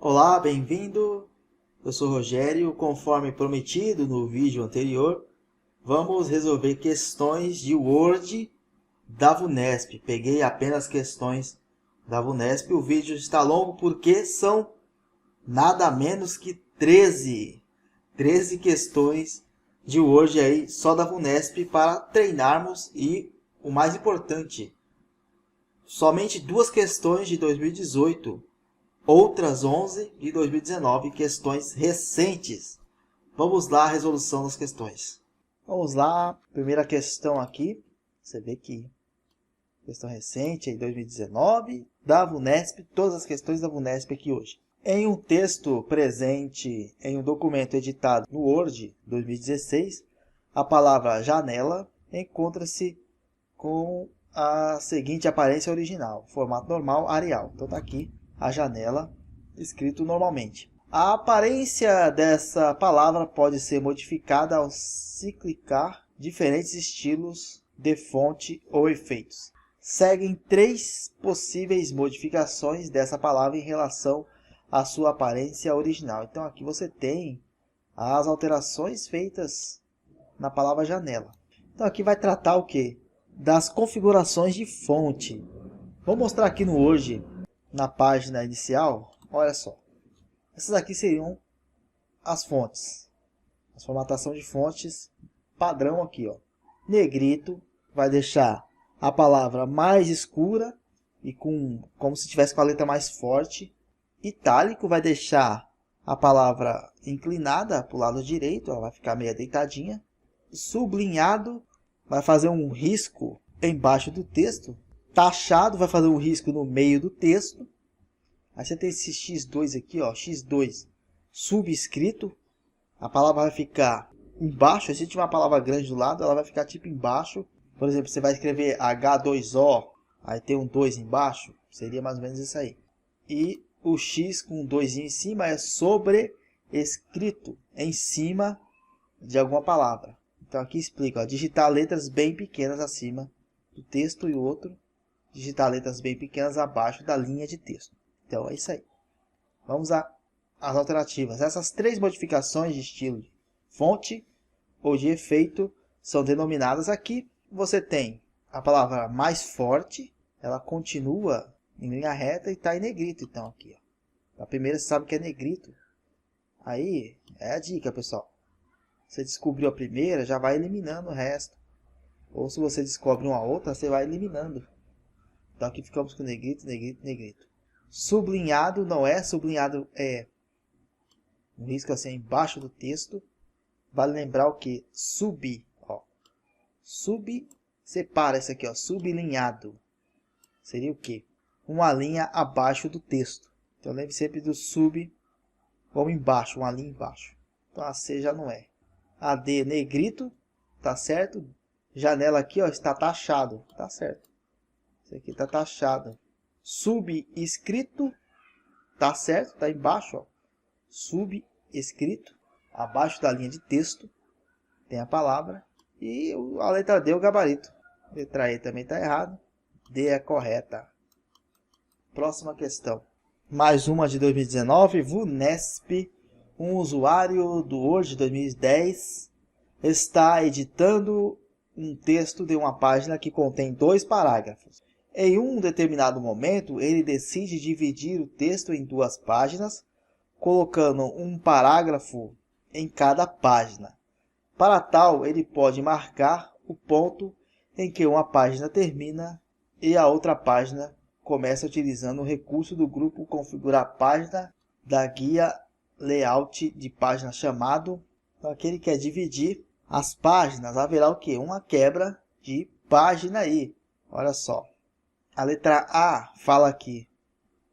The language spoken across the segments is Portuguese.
Olá, bem-vindo! Eu sou Rogério. Conforme prometido no vídeo anterior, vamos resolver questões de Word da VUNESP. Peguei apenas questões da VUNESP. O vídeo está longo porque são nada menos que 13 questões de Word aí só da VUNESP para treinarmos e, o mais importante, somente 2 questões de 2018. Outras 11 de 2019, questões recentes. Vamos lá, a resolução das questões. Vamos lá, primeira questão aqui. Você vê que questão recente, aí 2019, da VUNESP, todas as questões da VUNESP aqui hoje. Em um texto presente em um documento editado no Word 2016, a palavra janela encontra-se com a seguinte aparência original, formato normal, Arial. Então está aqui a janela escrito normalmente. A aparência dessa palavra pode ser modificada ao se clicar diferentes estilos de fonte ou efeitos. Seguem 3 possíveis modificações dessa palavra em relação à sua aparência original. Então aqui você tem as alterações feitas na palavra janela. Então aqui vai tratar o quê? Das configurações de fonte. Vou mostrar aqui no Word, na página inicial. Olha só, essas aqui seriam as fontes, a formatação de fontes padrão aqui, ó. Negrito vai deixar a palavra mais escura e como se tivesse com a letra mais forte. Itálico vai deixar a palavra inclinada para o lado direito, ela vai ficar meio deitadinha. Sublinhado vai fazer um risco embaixo do texto. Taxado vai fazer um risco no meio do texto. Aí você tem esse X2 aqui, ó, X2 subscrito. A palavra vai ficar embaixo. Se tiver uma palavra grande do lado, ela vai ficar tipo embaixo. Por exemplo, você vai escrever H2O, aí tem um 2 embaixo. Seria mais ou menos isso aí. E o X com um 2 em cima é sobrescrito em cima de alguma palavra. Então aqui explica, ó, digitar letras bem pequenas acima do texto e o outro digitar letras bem pequenas abaixo da linha de texto. Então é isso aí. Vamos às alternativas. Essas 3 modificações de estilo de fonte ou de efeito são denominadas aqui. Você tem a palavra mais forte, ela continua em linha reta e está em negrito. Então aqui, ó. A primeira você sabe que é negrito. Aí é a dica, pessoal. Você descobriu a primeira, já vai eliminando o resto. Ou se você descobre uma outra, você vai eliminando. Então aqui ficamos com negrito, negrito, negrito. Sublinhado não é, sublinhado é um risco assim embaixo do texto. Vale lembrar o que? Sub, ó. Sub, separa isso aqui, ó, sublinhado. Seria o que? Uma linha abaixo do texto. Então lembre sempre do sub ou embaixo, uma linha embaixo. Então a C já não é. A D, negrito, tá certo? Janela aqui, ó, está taxado, tá certo. Isso aqui está taxado. Subscrito, tá certo, tá embaixo, ó. Subscrito, abaixo da linha de texto, tem a palavra. E a letra D, o gabarito. A letra E também está errado. D é correta. Próxima questão. Mais uma de 2019, VUNESP. Um usuário do Word 2010 está editando um texto de uma página que contém 2 parágrafos. Em um determinado momento, ele decide dividir o texto em 2 páginas, colocando um parágrafo em cada página. Para tal, ele pode marcar o ponto em que uma página termina e a outra página começa utilizando o recurso do grupo configurar página da guia layout de página chamado. Então aqui ele quer dividir as páginas, haverá o que? Uma quebra de página aí. Olha só. A letra A fala aqui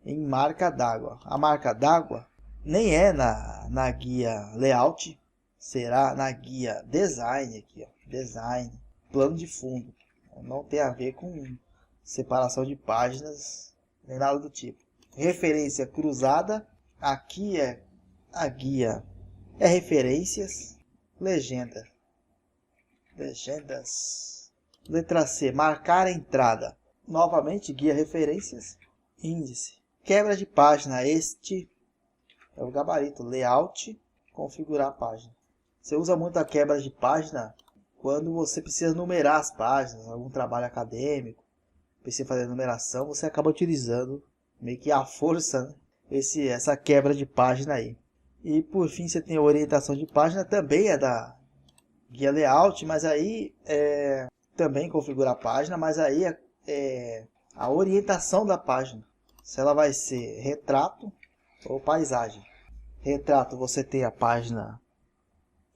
em marca d'água. A marca d'água nem é na guia layout, será na guia design aqui, ó. Design, plano de fundo. Não tem a ver com separação de páginas, nem nada do tipo. Referência cruzada, aqui é a guia, é referências, legenda. Legendas. Letra C, marcar a entrada. Novamente, guia referências, índice. Quebra de página, este é o gabarito, layout, configurar a página. Você usa muito a quebra de página quando você precisa numerar as páginas, algum trabalho acadêmico, precisa fazer numeração, você acaba utilizando meio que à força, né? Essa quebra de página aí. E por fim você tem a orientação de página, também é da guia layout, mas aí também configurar a página, mas aí é a orientação da página. Se ela vai ser retrato ou paisagem. Retrato, você tem a página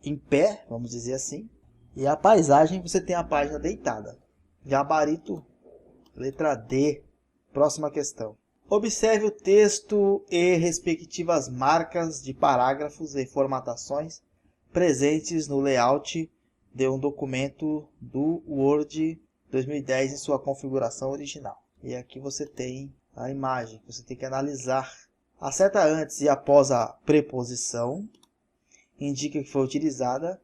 em pé, vamos dizer assim, e a paisagem você tem a página deitada. Gabarito, letra D. Próxima questão. Observe o texto e respectivas marcas de parágrafos e formatações presentes no layout de um documento do Word 2010 em sua configuração original. E aqui você tem a imagem, você tem que analisar. A seta antes e após a preposição indica que foi utilizada.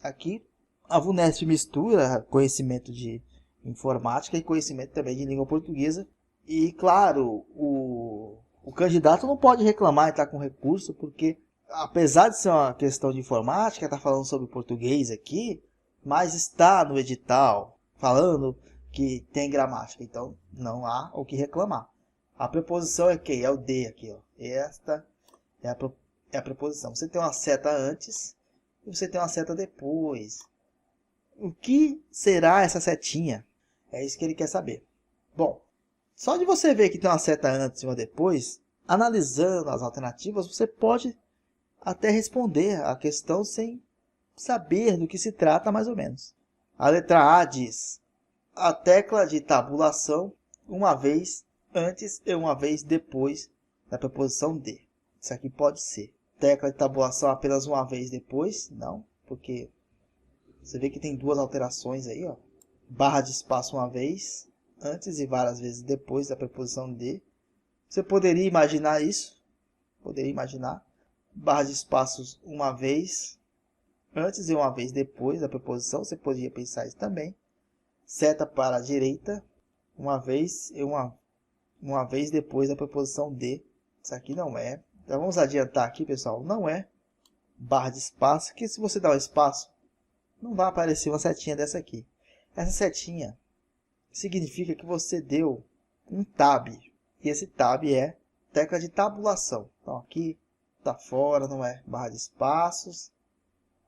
Aqui a VUNESP mistura conhecimento de informática e conhecimento também de língua portuguesa. E claro, o candidato não pode reclamar e estar com recurso, porque apesar de ser uma questão de informática, está falando sobre português aqui, mas está no edital falando que tem gramática, então não há o que reclamar. A preposição é quem? É o D aqui, ó. Esta é a preposição. Você tem uma seta antes e você tem uma seta depois. O que será essa setinha? É isso que ele quer saber. Bom, só de você ver que tem uma seta antes e uma depois, analisando as alternativas, você pode até responder a questão sem saber do que se trata mais ou menos. A letra A diz: a tecla de tabulação uma vez antes e uma vez depois da preposição D. Isso aqui pode ser. Tecla de tabulação apenas uma vez depois? Não, porque você vê que tem duas alterações aí, ó. Barra de espaço uma vez antes e várias vezes depois da preposição D. Você poderia imaginar isso? Poderia imaginar. Barra de espaços uma vez antes e uma vez depois da preposição. Você poderia pensar isso também. Seta para a direita uma vez e uma vez depois da preposição D. Isso aqui não é. Então vamos adiantar aqui, pessoal. Não é barra de espaço, porque se você dar um espaço, não vai aparecer uma setinha dessa aqui. Essa setinha significa que você deu um tab. E esse tab é tecla de tabulação. Então aqui está fora, não é barra de espaços.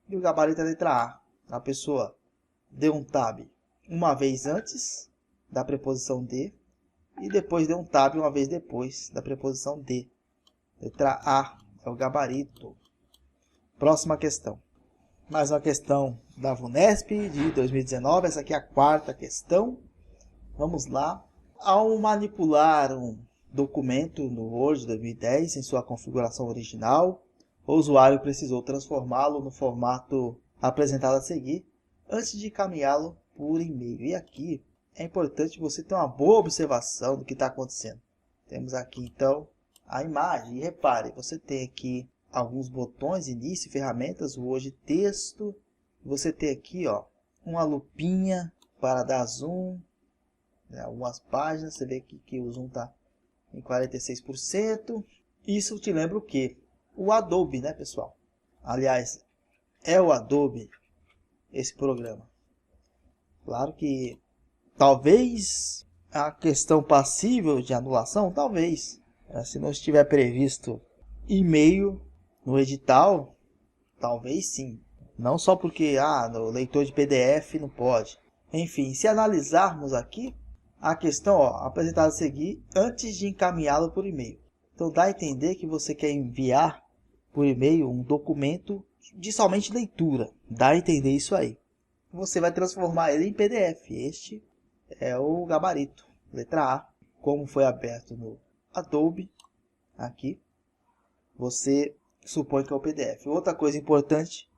E o gabarito é a letra A. A pessoa deu um tab uma vez antes da preposição D. E depois deu um tab uma vez depois da preposição D. Letra A é o gabarito. Próxima questão. Mais uma questão da VUNESP de 2019. Essa aqui é a quarta questão. Vamos lá. Ao manipular um documento no Word 2010 em sua configuração original, o usuário precisou transformá-lo no formato apresentado a seguir antes de encaminhá-lo por e-mail. E aqui é importante você ter uma boa observação do que está acontecendo. Temos aqui então a imagem. E repare, você tem aqui alguns botões, início, ferramentas, Word, texto. Você tem aqui, ó, uma lupinha para dar zoom. Algumas páginas, você vê que o zoom está em 46%. Isso te lembra o quê? O Adobe, né, pessoal? Aliás, é o Adobe esse programa. Claro que talvez a questão passível de anulação, talvez. Se não estiver previsto e-mail no edital, talvez sim. Não só porque no leitor de PDF não pode. Enfim, se analisarmos aqui, a questão, apresentada a seguir antes de encaminhá-lo por e-mail. Então dá a entender que você quer enviar por e-mail um documento de somente leitura. Dá a entender isso aí. Você vai transformar ele em PDF. Este é o gabarito. Letra A. Como foi aberto no Adobe, aqui, você supõe que é o PDF. Outra coisa importante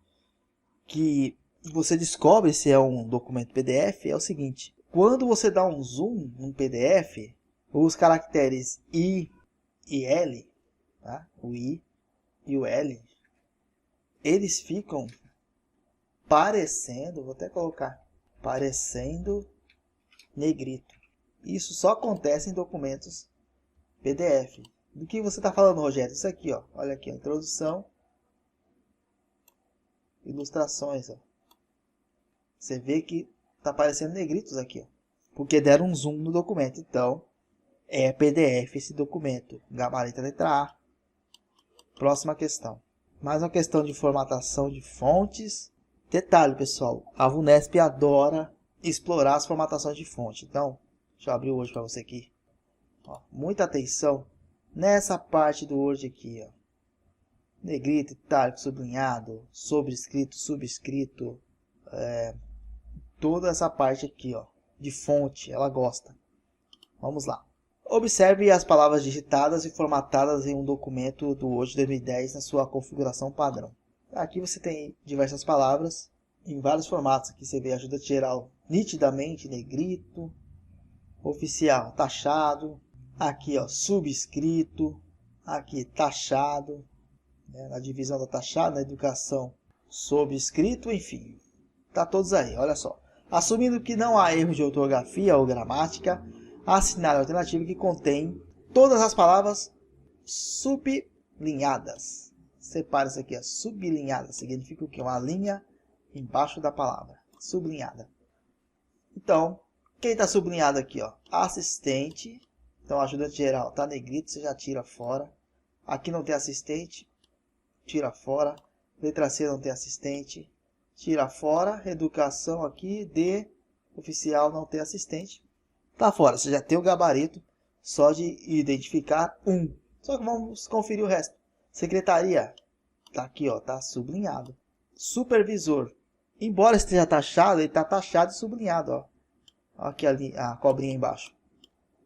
que você descobre se é um documento PDF é o seguinte. Quando você dá um zoom no PDF, os caracteres I e L, tá? O I e o L, eles ficam parecendo, vou até colocar, parecendo negrito. Isso só acontece em documentos PDF. Do que você está falando, Rogério? Isso aqui, ó. Olha aqui, a introdução. Ilustrações, ó. Você vê que tá aparecendo negritos aqui, ó. Porque deram um zoom no documento. Então, é PDF esse documento. Gabarito letra A. Próxima questão. Mais uma questão de formatação de fontes. Detalhe, pessoal. A VUNESP adora explorar as formatações de fonte. Então, deixa eu abrir o Word para você aqui. Ó, muita atenção nessa parte do Word aqui, ó. Negrito, itálico, sublinhado, sobrescrito, subscrito. Toda essa parte aqui, ó, de fonte, ela gosta. Vamos lá. Observe as palavras digitadas e formatadas em um documento do Word 2010 na sua configuração padrão. Aqui você tem diversas palavras em vários formatos. Aqui você vê ajuda geral nitidamente, negrito, oficial, taxado. Aqui, ó, subscrito. Aqui, taxado. Na divisão da taxada, na educação, sobrescrito, enfim. Tá todos aí, olha só. Assumindo que não há erro de ortografia ou gramática, assinale a alternativa que contém todas as palavras sublinhadas. Separe isso aqui, ó, sublinhada. Significa o quê? Uma linha embaixo da palavra. Sublinhada. Então, quem está sublinhado aqui, ó? Assistente. Então, ajudante geral tá negrito, você já tira fora. Aqui não tem assistente, tira fora. Letra C não tem assistente, tira fora. Educação aqui, D, oficial não tem assistente. Tá fora, você já tem o gabarito só de identificar um. Só que vamos conferir o resto. Secretaria, tá aqui, ó, tá sublinhado. Supervisor, embora esteja taxado, ele tá taxado e sublinhado, ó. Aqui ali, a cobrinha embaixo.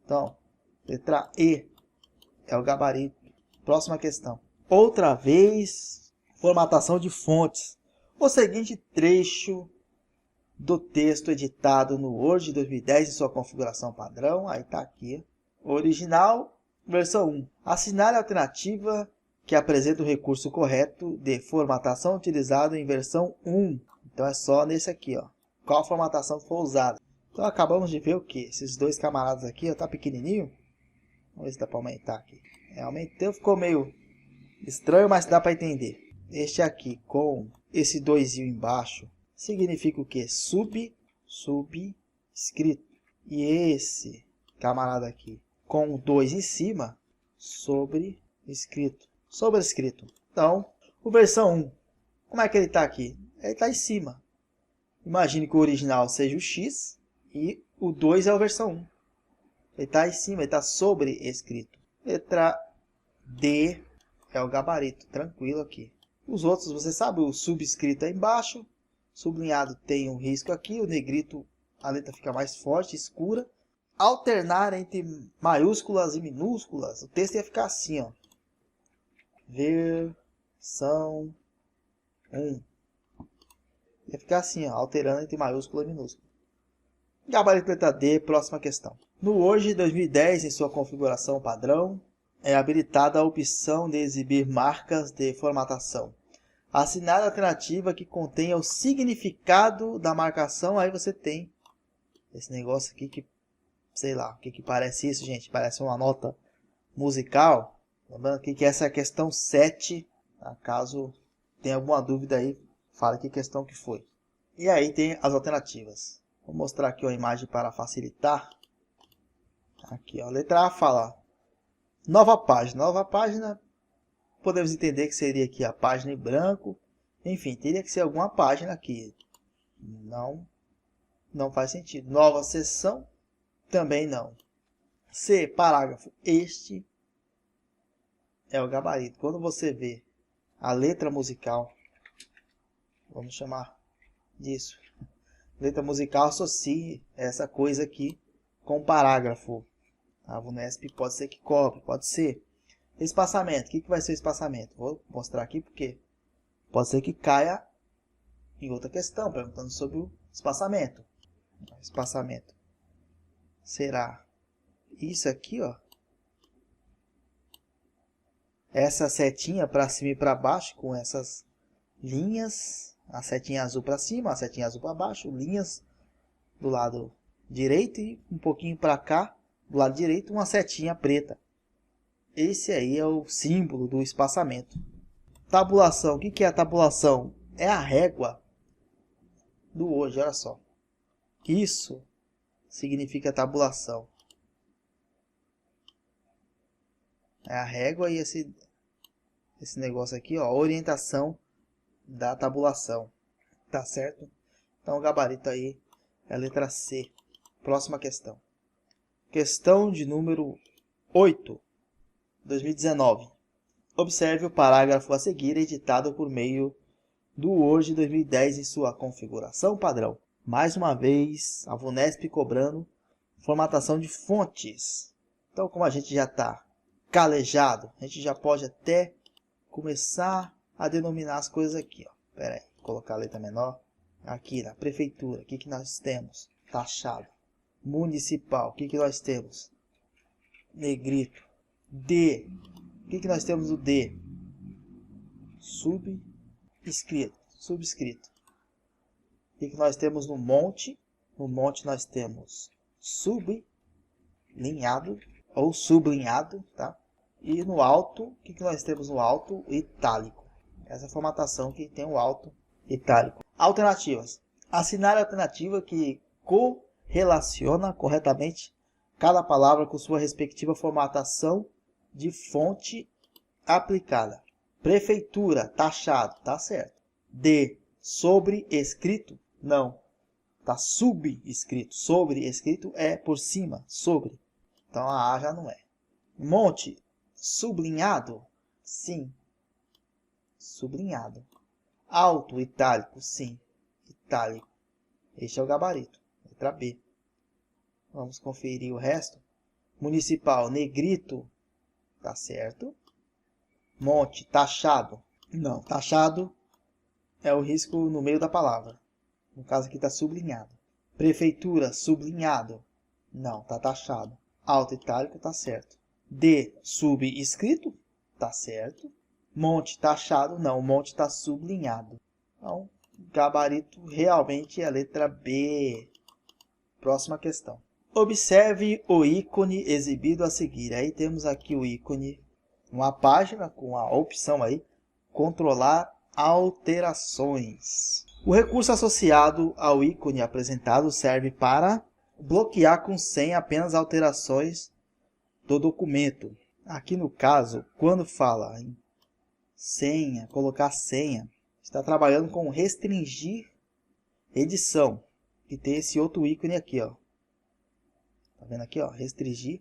Então, letra E é o gabarito. Próxima questão. Outra vez, formatação de fontes. O seguinte trecho do texto editado no Word 2010 em sua configuração padrão. Aí tá aqui. Original, versão 1. Assinale a alternativa que apresenta o recurso correto de formatação utilizado em versão 1. Então é só nesse aqui, ó. Qual formatação foi usada. Então acabamos de ver o que? Esses dois camaradas aqui, ó, tá pequenininho. Vamos ver se dá para aumentar aqui. Aumentei, ficou meio estranho, mas dá para entender. Este aqui com esse 2 embaixo significa o que? Subscrito. E esse camarada aqui com o 2 em cima, sobrescrito. Então, o versão 1, como é que ele está aqui? Ele está em cima. Imagine que o original seja o X e o 2 é a versão 1. Ele está em cima, ele está sobrescrito. Letra D é o gabarito, tranquilo aqui. Os outros, você sabe, o subscrito é embaixo, sublinhado tem um risco aqui, o negrito, a letra fica mais forte, escura. Alternar entre maiúsculas e minúsculas, o texto ia ficar assim, ó. Versão 1. Ia ficar assim, ó, alterando entre maiúscula e minúscula. Gabarito letra D, próxima questão. No Word 2010, em sua configuração padrão, é habilitada a opção de exibir marcas de formatação. Assinale a alternativa que contenha o significado da marcação. Aí você tem esse negócio aqui que, sei lá, o que parece isso, gente? Parece uma nota musical. Lembrando aqui que essa é a questão 7. Tá? Caso tenha alguma dúvida aí, fala que questão que foi. E aí tem as alternativas. Vou mostrar aqui a imagem para facilitar. Aqui, ó, letra A fala nova página. Nova página, podemos entender que seria aqui a página em branco. Enfim, teria que ser alguma página aqui. Não faz sentido. Nova seção, também não. C, parágrafo. Este é o gabarito. Quando você vê a letra musical, vamos chamar disso. Letra musical, associe essa coisa aqui com parágrafo. A VUNESP pode ser que cobre, pode ser. Espaçamento, o que vai ser o espaçamento? Vou mostrar aqui porque pode ser que caia em outra questão, perguntando sobre o espaçamento. Espaçamento será isso aqui, ó. Essa setinha para cima e para baixo com essas linhas. A setinha azul para cima, a setinha azul para baixo, linhas do lado direito e um pouquinho para cá, do lado direito, uma setinha preta. Esse aí é o símbolo do espaçamento. Tabulação. O que é a tabulação? É a régua do Word, olha só. Isso significa tabulação. É a régua e esse negócio aqui, ó, a orientação da tabulação. Tá certo? Então o gabarito aí é a letra C. Próxima questão. Questão de número 8, 2019. Observe o parágrafo a seguir editado por meio do Word 2010 em sua configuração padrão. Mais uma vez, a VUNESP cobrando formatação de fontes. Então, como a gente já está calejado, a gente já pode até começar a denominar as coisas aqui. Espera aí, vou colocar a letra menor. Aqui na prefeitura, o que nós temos? Taxado. Municipal, o que nós temos? Negrito. D. O que nós temos no D? Subscrito. O que nós temos no monte? No monte nós temos sublinhado ou sublinhado, tá? E no alto, o que nós temos no alto? Itálico. Essa formatação que tem o alto itálico. Alternativas. Assinar a alternativa que correlaciona corretamente cada palavra com sua respectiva formatação de fonte aplicada. Prefeitura, taxado, tá certo. D, sobrescrito, não. Tá subscrito. Sobrescrito é por cima, sobre. Então a A já não é. Monte, sublinhado, sim. Sublinhado. Alto, itálico, sim. Itálico. Este é o gabarito. Letra B. Vamos conferir o resto. Municipal, negrito, tá certo. Monte, taxado, não. Taxado é o risco no meio da palavra. No caso aqui está sublinhado. Prefeitura, sublinhado, não, tá taxado. Alto, itálico, tá certo. D, subscrito, tá certo. Monte, taxado, não. O monte está sublinhado. Então, gabarito realmente é a letra B. Próxima questão. Observe o ícone exibido a seguir. Aí temos aqui o ícone, uma página com a opção aí, controlar alterações. O recurso associado ao ícone apresentado serve para bloquear com senha apenas alterações do documento. Aqui no caso, quando fala em senha, colocar senha, está trabalhando com restringir edição, que tem esse outro ícone aqui, ó. Tá vendo aqui, ó? Restringir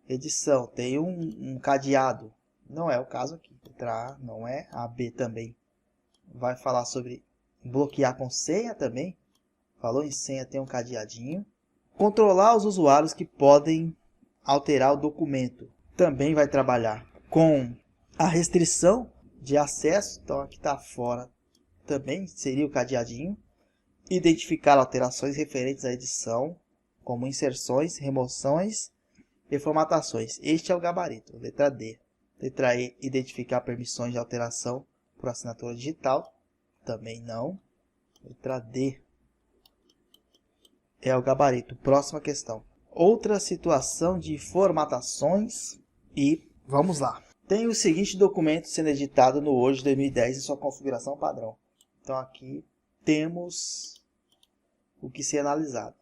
edição. Tem um cadeado. Não é o caso aqui. Letra A não é. A B também vai falar sobre bloquear com senha também. Falou em senha, tem um cadeadinho. Controlar os usuários que podem alterar o documento. Também vai trabalhar com a restrição de acesso. Então aqui está fora. Também seria o cadeadinho. Identificar alterações referentes à edição, como inserções, remoções e formatações. Este é o gabarito, letra D. Letra E, identificar permissões de alteração por assinatura digital. Também não. Letra D é o gabarito. Próxima questão. Outra situação de formatações e vamos lá. Tem o seguinte documento sendo editado no Word 2010 em sua configuração padrão. Então aqui temos o que ser analisado.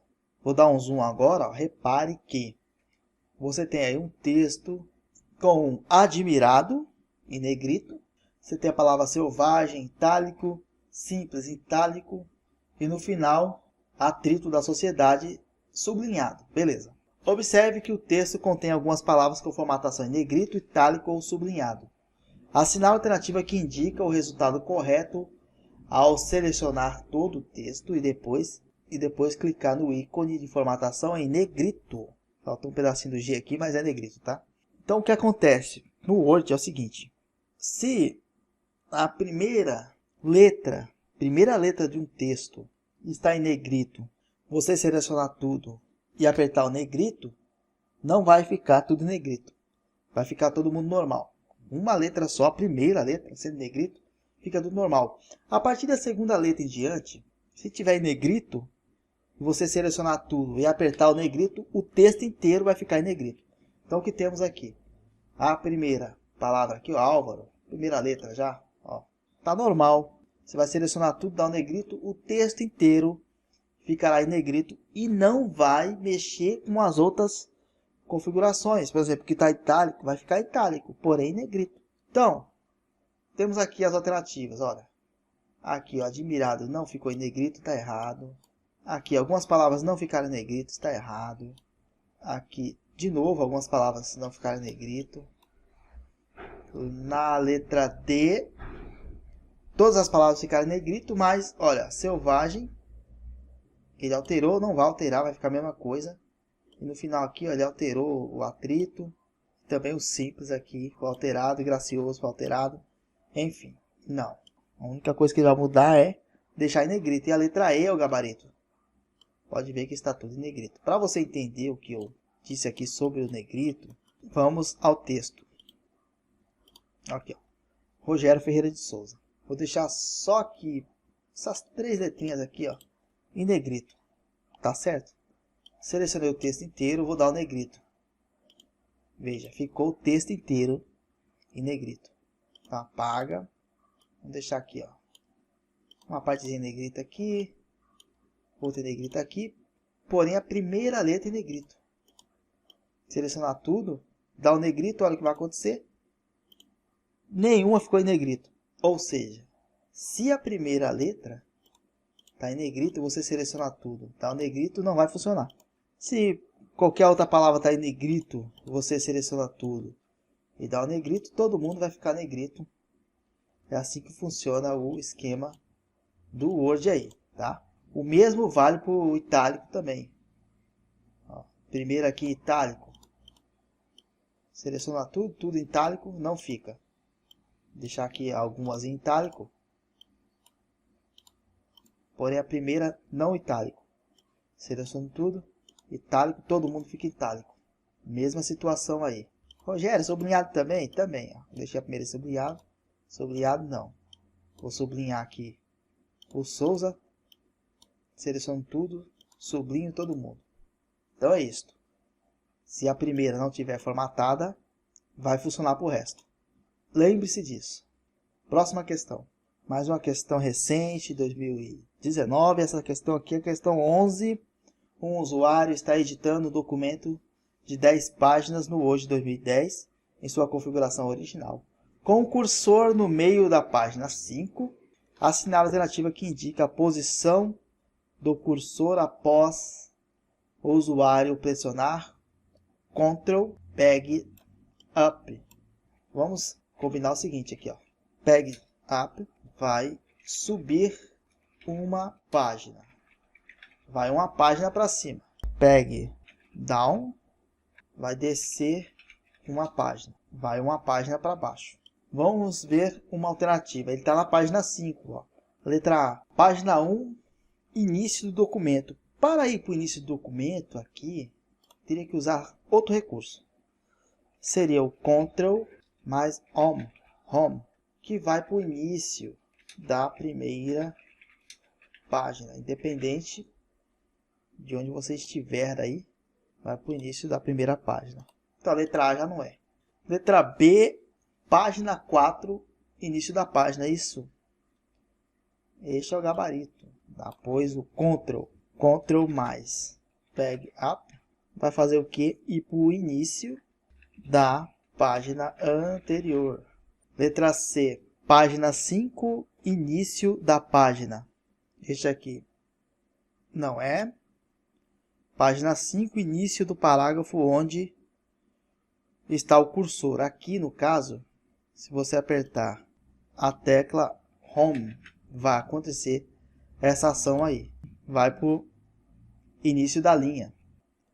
Vou dar um zoom agora, ó. Repare que você tem aí um texto com admirado em negrito. Você tem a palavra selvagem, itálico, simples, itálico. E no final, atrito da sociedade, sublinhado. Beleza. Observe que o texto contém algumas palavras com formatação em negrito, itálico ou sublinhado. Assinar a alternativa que indica o resultado correto ao selecionar todo o texto e depois clicar no ícone de formatação em negrito. Falta um pedacinho do G aqui, mas é negrito, tá? Então o que acontece no Word é o seguinte. Se a primeira letra de um texto está em negrito, você selecionar tudo e apertar o negrito, não vai ficar tudo em negrito. Vai ficar todo mundo normal. Uma letra só, a primeira letra sendo negrito, fica tudo normal. A partir da segunda letra em diante, se tiver em negrito, você selecionar tudo e apertar o negrito, o texto inteiro vai ficar em negrito. Então o que temos aqui? A primeira palavra aqui, ó, Álvaro, primeira letra já, ó, tá normal. Você vai selecionar tudo, dar um negrito, o texto inteiro ficará em negrito e não vai mexer com as outras configurações. Por exemplo, que está itálico, vai ficar itálico, porém negrito. Então, temos aqui as alternativas, olha. Aqui, ó, admirado não ficou em negrito, está errado. Aqui, algumas palavras não ficaram em negrito, está errado. Aqui, de novo, algumas palavras não ficaram em negrito. Na letra D, todas as palavras ficaram em negrito, mas, olha, selvagem, ele alterou, não vai alterar, vai ficar a mesma coisa. E no final aqui, ó, ele alterou o atrito, também o simples aqui foi alterado, gracioso foi alterado. Enfim, não. A única coisa que ele vai mudar é deixar em negrito. E a letra E é o gabarito. Pode ver que está tudo em negrito. Para você entender o que eu disse aqui sobre o negrito, vamos ao texto. Aqui, ó. Rogério Ferreira de Souza. Vou deixar só aqui, essas 3 letrinhas aqui, ó, em negrito. Tá certo? Selecionei o texto inteiro, vou dar o negrito. Veja, ficou o texto inteiro em negrito. Então apaga. Vamos deixar aqui, ó, uma partezinha em negrito aqui, outra em negrito aqui, porém a primeira letra em negrito. Selecionar tudo, dá o negrito, olha o que vai acontecer. Nenhuma ficou em negrito. Ou seja, se a primeira letra está em negrito, você selecionar tudo, dá o negrito, não vai funcionar. Se qualquer outra palavra está em negrito, você seleciona tudo e dá o negrito, todo mundo vai ficar negrito. É assim que funciona o esquema do Word aí, tá? O mesmo vale para o itálico também. Ó, primeiro aqui itálico. Seleciona tudo, tudo em itálico, não fica. Deixar aqui algumas em itálico. Porém a primeira não itálico. Seleciono tudo, itálico, todo mundo fica itálico. Mesma situação aí. Rogério, sublinhado também? Também, ó. Deixei a primeira sublinhado. Sublinhado não. Vou sublinhar aqui o Souza. Seleciono tudo. Sublinho todo mundo. Então é isso. Se a primeira não tiver formatada, vai funcionar para o resto. Lembre-se disso. Próxima questão. Mais uma questão recente, 2019. Essa questão aqui é a questão 11. Um usuário está editando um documento de 10 páginas no Word 2010 em sua configuração original. Com o cursor no meio da página 5, assinale a alternativa que indica a posição do cursor após o usuário pressionar Ctrl Peg Up. Vamos combinar o seguinte aqui, ó. Peg Up vai subir uma página. Vai uma página para cima. Peg Down vai descer uma página. Vai uma página para baixo. Vamos ver uma alternativa. Ele está na página 5. Ó. Letra A. Página 1. Início do documento. Para ir para o início do documento aqui, teria que usar outro recurso. Seria o Ctrl mais Home, que vai para o início da primeira página. Independente de onde você estiver aí, vai para o início da primeira página. Então a letra A já não é. Letra B, página 4, início da página. Isso. Este é o gabarito. Depois o Ctrl mais Peg Up. Vai fazer o que? Ir para o início da página anterior. Letra C, página 5, início da página. Este aqui não é. Página 5, início do parágrafo onde está o cursor. Aqui no caso, se você apertar a tecla Home, vai acontecer essa ação aí. Vai para o início da linha.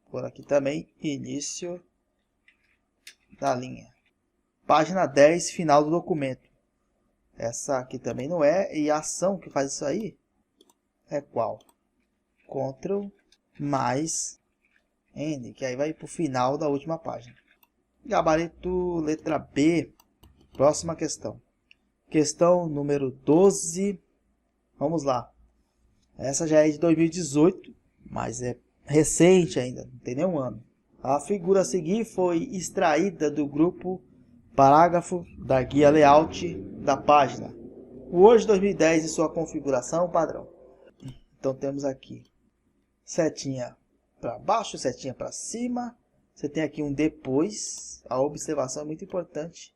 Por aqui também, início da linha. Página 10, final do documento. Essa aqui também não é. E a ação que faz isso aí é qual? Ctrl mais N, que aí vai para o final da última página. Gabarito letra B. Próxima questão. Questão número 12. Vamos lá. Essa já é de 2018, mas é recente ainda, não tem nenhum ano. A figura a seguir foi extraída do grupo Parágrafo da guia layout da página. O Word 2010 e sua configuração padrão. Então temos aqui setinha para baixo, setinha para cima. Você tem aqui um depois. A observação é muito importante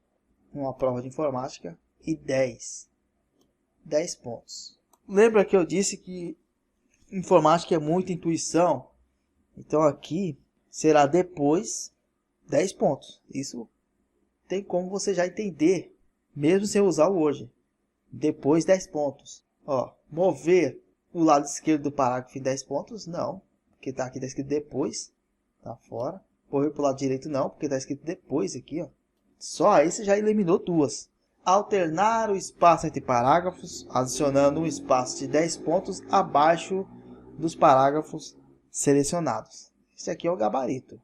numa prova de informática. E 10 pontos. Lembra que eu disse que informática é muita intuição? Então aqui será depois 10 pontos. Isso tem como você já entender, mesmo sem usar o Word. Depois 10 pontos. Ó, mover o lado esquerdo do parágrafo em 10 pontos? Não, porque está aqui, tá escrito depois. Tá fora. Mover para o lado direito? Não, porque está escrito depois aqui. Ó. Só aí você já eliminou duas. Alternar o espaço entre parágrafos, adicionando um espaço de 10 pontos abaixo dos parágrafos selecionados. Esse aqui é o gabarito.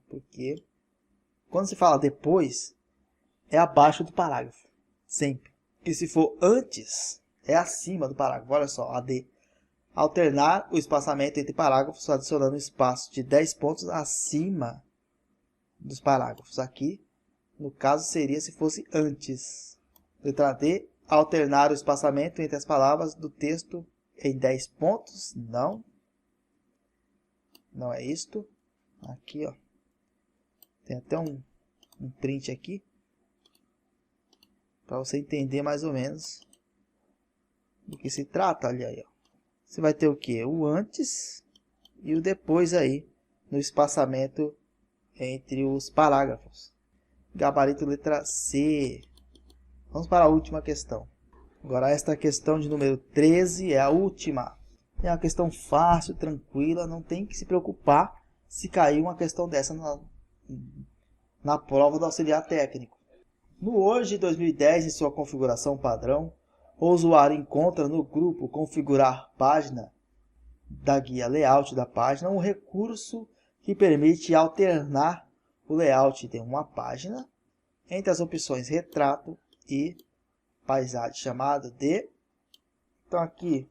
Porque quando se fala depois, é abaixo do parágrafo. Sempre. E se for antes, é acima do parágrafo. Olha só, AD. Alternar o espaçamento entre parágrafos, adicionando um espaço de 10 pontos acima dos parágrafos. Aqui, no caso, seria se fosse antes. Letra D. Alternar o espaçamento entre as palavras do texto em 10 pontos. Não. Não é isto. Aqui, ó. Tem até um print aqui. Para você entender mais ou menos do que se trata. Olha aí, ó. Você vai ter o que? O antes e o depois aí no espaçamento entre os parágrafos. Gabarito letra C. Vamos para a última questão. Agora esta questão de número 13 é a última. É uma questão fácil, tranquila, não tem que se preocupar se cair uma questão dessa na prova do auxiliar técnico. No Word 2010, em sua configuração padrão, o usuário encontra no grupo Configurar Página da guia Layout da página um recurso que permite alternar o layout de uma página entre as opções Retrato e Paisagem, chamado de... Então aqui,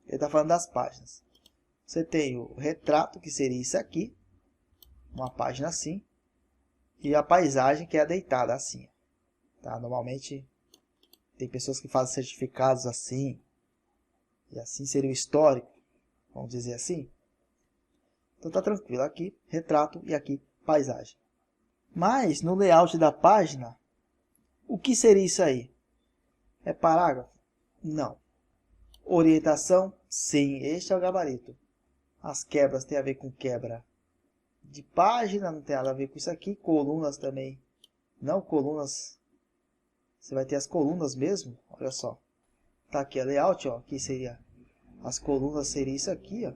ele está falando das páginas. Você tem o Retrato, que seria isso aqui, uma página assim, e a paisagem, que é a deitada assim. Tá? Normalmente tem pessoas que fazem certificados assim. E assim seria o histórico. Vamos dizer assim. Então tá tranquilo. Aqui retrato e aqui paisagem. Mas no layout da página, o que seria isso aí? É parágrafo? Não. Orientação? Sim. Este é o gabarito. As quebras tem a ver com quebra de página, não tem nada a ver com isso aqui. Colunas também. Não, colunas. Você vai ter as colunas mesmo. Olha só. Tá aqui a layout, ó. Aqui seria. As colunas seria isso aqui, ó.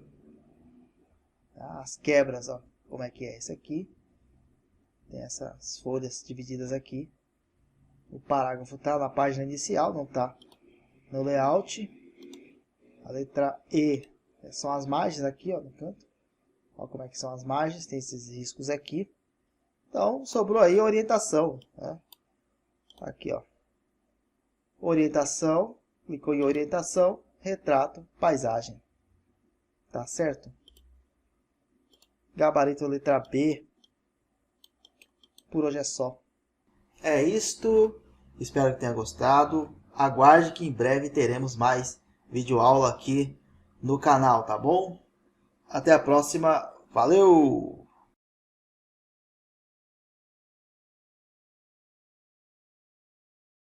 As quebras, ó. Como é que é? Isso aqui. Tem essas folhas divididas aqui. O parágrafo tá na página inicial, não tá no layout. A letra E são as margens aqui, ó, no canto. Olha como é que são as margens, tem esses riscos aqui. Então, sobrou aí a orientação, né? Aqui, ó. Orientação, clicou em orientação, retrato, paisagem. Tá certo? Gabarito letra B. Por hoje é só. É isto. Espero que tenha gostado. Aguarde que em breve teremos mais videoaula aqui no canal, tá bom? Até a próxima. Valeu!